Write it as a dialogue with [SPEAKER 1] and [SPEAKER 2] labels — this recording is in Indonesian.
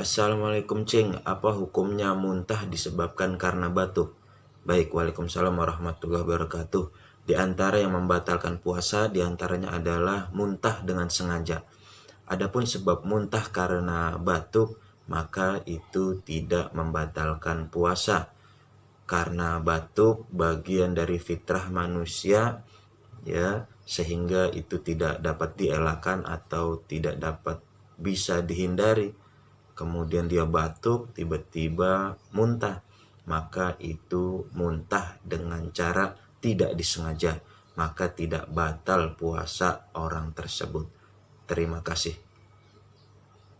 [SPEAKER 1] Assalamualaikum Cing, apa hukumnya muntah disebabkan karena batuk? Baik, Waalaikumsalam warahmatullahi wabarakatuh. Di antara yang membatalkan puasa, di antaranya adalah muntah dengan sengaja. Adapun sebab muntah karena batuk, maka itu tidak membatalkan puasa. Karena batuk bagian dari fitrah manusia, ya, sehingga itu tidak dapat dielakkan atau tidak dapat bisa dihindari. Kemudian dia batuk, tiba-tiba muntah, maka itu muntah dengan cara tidak disengaja, maka tidak batal puasa orang tersebut. Terima kasih.